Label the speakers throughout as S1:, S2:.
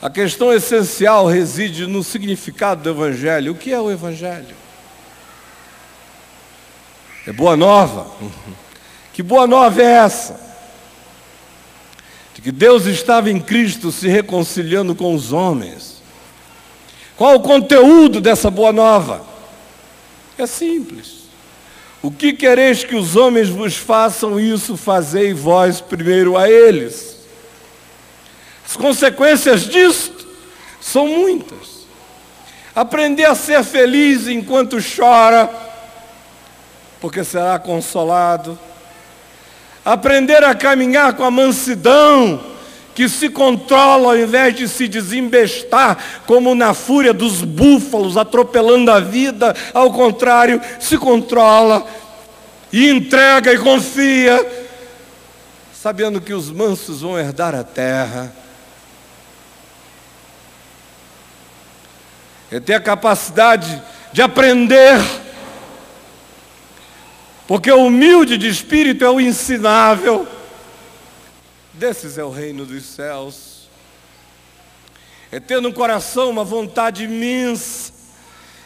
S1: A questão essencial reside no significado do Evangelho. O que é o Evangelho? É boa nova. Que boa nova é essa? De que Deus estava em Cristo se reconciliando com os homens. Qual o conteúdo dessa boa nova? É simples. O que quereis que os homens vos façam, isso fazei vós primeiro a eles. As consequências disto são muitas. Aprender a ser feliz enquanto chora, porque será consolado. Aprender a caminhar com a mansidão, que se controla ao invés de se desembestar, como na fúria dos búfalos, atropelando a vida. Ao contrário, se controla e entrega e confia, sabendo que os mansos vão herdar a terra. É ter a capacidade de aprender, porque o humilde de espírito é o ensinável. Desses é o reino dos céus. É ter no coração uma vontade imensa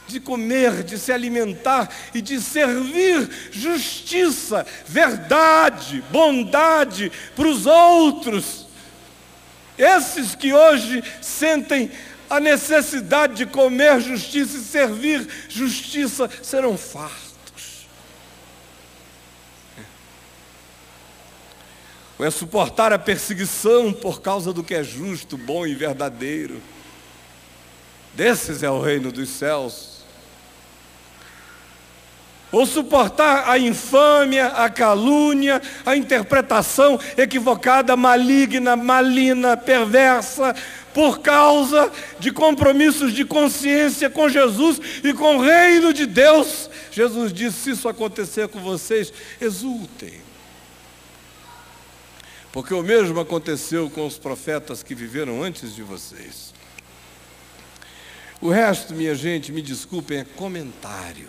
S1: de comer, de se alimentar e de servir justiça, verdade, bondade para os outros. Esses que hoje sentem a necessidade de comer justiça e servir justiça serão fartos. Ou é suportar a perseguição por causa do que é justo, bom e verdadeiro. Desses é o reino dos céus. Ou suportar a infâmia, a calúnia, a interpretação equivocada, maligna, malina, perversa, por causa de compromissos de consciência com Jesus e com o reino de Deus. Jesus disse: se isso acontecer com vocês, exultem. Porque o mesmo aconteceu com os profetas que viveram antes de vocês. O resto, minha gente, me desculpem, é comentário.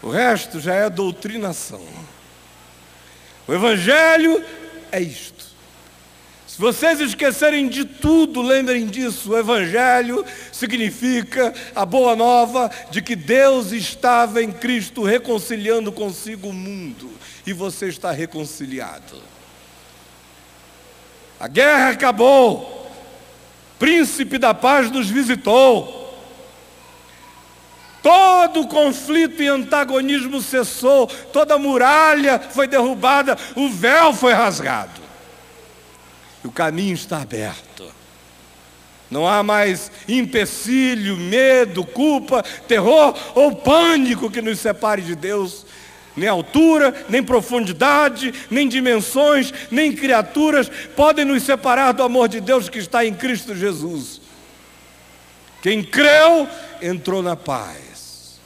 S1: O resto já é doutrinação. O Evangelho é isto. Se vocês esquecerem de tudo, lembrem disso. O Evangelho significa a boa nova de que Deus estava em Cristo reconciliando consigo o mundo. E você está reconciliado. A guerra acabou. Príncipe da paz nos visitou. Todo conflito e antagonismo cessou. Toda muralha foi derrubada. O véu foi rasgado. E o caminho está aberto. Não há mais empecilho, medo, culpa, terror ou pânico que nos separe de Deus. Nem altura, nem profundidade, nem dimensões, nem criaturas podem nos separar do amor de Deus que está em Cristo Jesus. Quem creu, entrou na paz.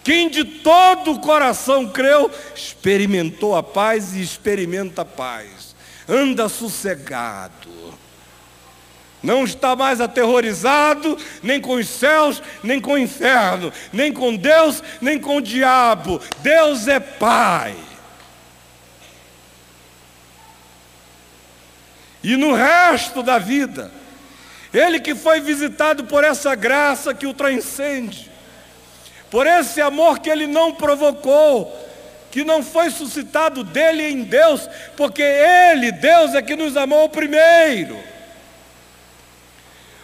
S1: Quem de todo o coração creu, experimentou a paz e experimenta a paz. Anda sossegado. Não está mais aterrorizado, nem com os céus, nem com o inferno, nem com Deus, nem com o diabo. Deus é Pai. E no resto da vida, Ele que foi visitado por essa graça que o transcende, por esse amor que Ele não provocou, que não foi suscitado dele em Deus, porque Ele, Deus, é que nos amou primeiro.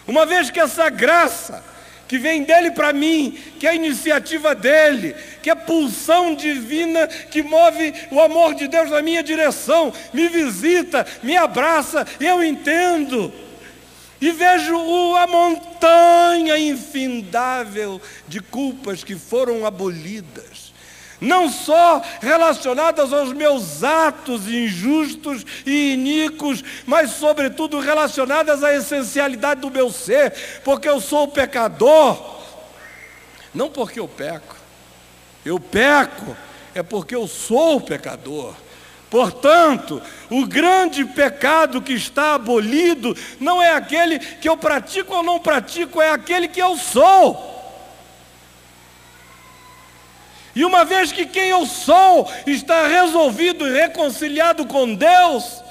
S1: Uma vez que essa graça que vem dele para mim, que é a iniciativa dele, que é a pulsão divina que move o amor de Deus na minha direção, me visita, me abraça, e eu entendo. E vejo a montanha infindável de culpas que foram abolidas. Não só relacionadas aos meus atos injustos e iníquos, mas sobretudo relacionadas à essencialidade do meu ser, porque eu sou pecador, não porque eu peco é porque eu sou pecador. Portanto, o grande pecado que está abolido não é aquele que eu pratico ou não pratico, é aquele que eu sou. E uma vez que quem eu sou está resolvido e reconciliado com Deus,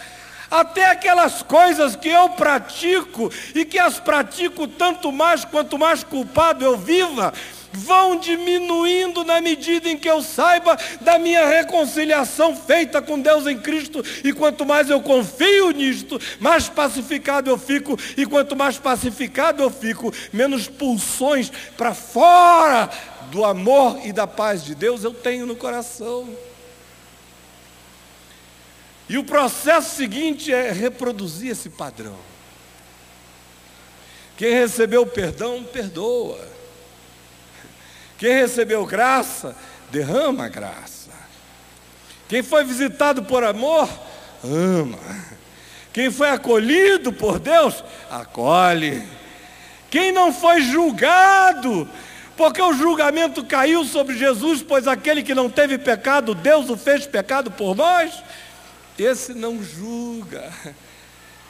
S1: Até aquelas coisas que eu pratico e que as pratico tanto mais quanto mais culpado eu viva, vão diminuindo na medida em que eu saiba da minha reconciliação feita com Deus em Cristo. E quanto mais eu confio nisto, mais pacificado eu fico. E quanto mais pacificado eu fico, menos pulsões para fora do amor e da paz de Deus eu tenho no coração. E o processo seguinte é reproduzir esse padrão. Quem recebeu perdão, perdoa. Quem recebeu graça, derrama graça. Quem foi visitado por amor, ama. Quem foi acolhido por Deus, acolhe. Quem não foi julgado, porque o julgamento caiu sobre Jesus, pois aquele que não teve pecado, Deus o fez pecado por nós, esse não julga.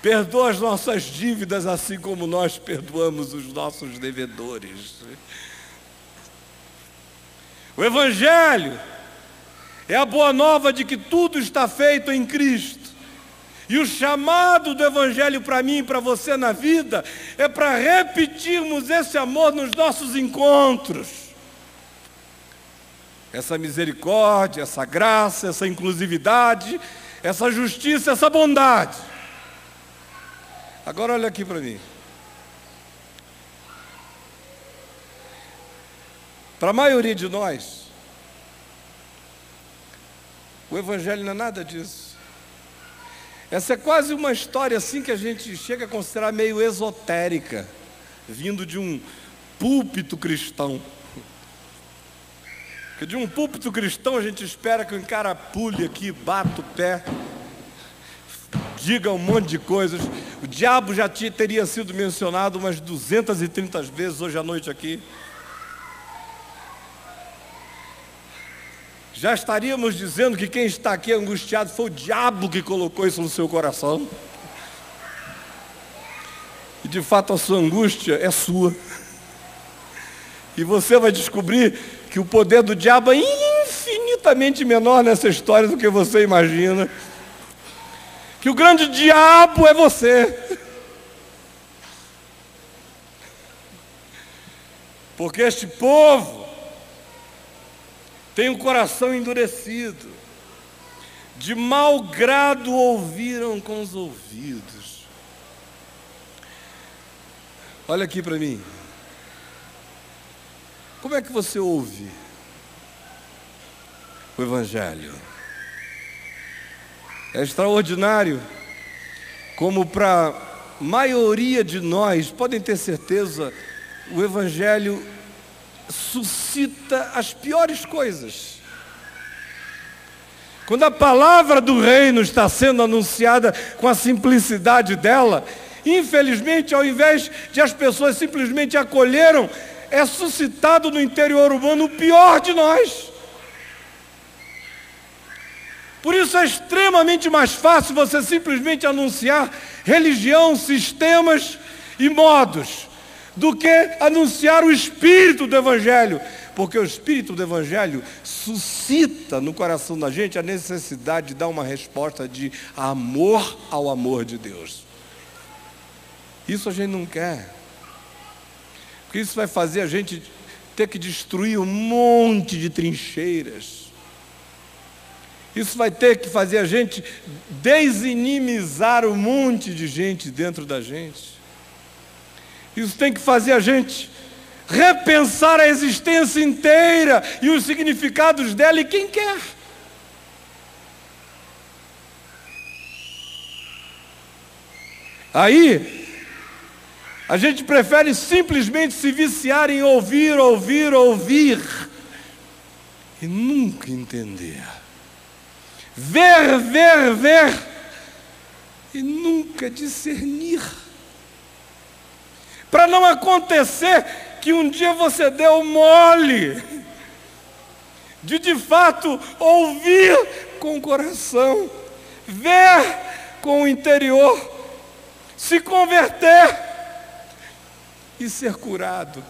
S1: Perdoa as nossas dívidas, assim como nós perdoamos os nossos devedores. O Evangelho é a boa nova de que tudo está feito em Cristo. E o chamado do Evangelho para mim e para você na vida é para repetirmos esse amor nos nossos encontros. Essa misericórdia, essa graça, essa inclusividade, essa justiça, essa bondade. Agora olha aqui para mim. Para a maioria de nós, o Evangelho não é nada disso. Essa é quase uma história assim que a gente chega a considerar meio esotérica, vindo de um púlpito cristão. Porque de um púlpito cristão a gente espera que o cara pule aqui, bata o pé, diga um monte de coisas. O diabo já teria sido mencionado umas 230 vezes hoje à noite aqui. Já estaríamos dizendo que quem está aqui angustiado foi o diabo que colocou isso no seu coração. E de fato a sua angústia é sua. E você vai descobrir que o poder do diabo é infinitamente menor nessa história do que você imagina. Que o grande diabo é você. Porque este povo tem o coração endurecido, de mau grado ouviram com os ouvidos. Olha aqui para mim. Como é que você ouve o Evangelho? É extraordinário como para a maioria de nós, podem ter certeza, o Evangelho suscita as piores coisas. Quando a palavra do reino está sendo anunciada com a simplicidade dela, infelizmente, ao invés de as pessoas simplesmente acolheram, é suscitado no interior humano o pior de nós. Por isso é extremamente mais fácil você simplesmente anunciar religião, sistemas e modos, do que anunciar o Espírito do Evangelho, porque o Espírito do Evangelho suscita no coração da gente a necessidade de dar uma resposta de amor ao amor de Deus. Isso a gente não quer, porque isso vai fazer a gente ter que destruir um monte de trincheiras. Isso vai ter que fazer a gente desinimizar um monte de gente dentro da gente. Isso tem que fazer a gente repensar a existência inteira e os significados dela e quem quer. Aí, a gente prefere simplesmente se viciar em ouvir e nunca entender. Ver e nunca discernir. Para não acontecer que um dia você deu mole de fato ouvir com o coração, ver com o interior, se converter e ser curado.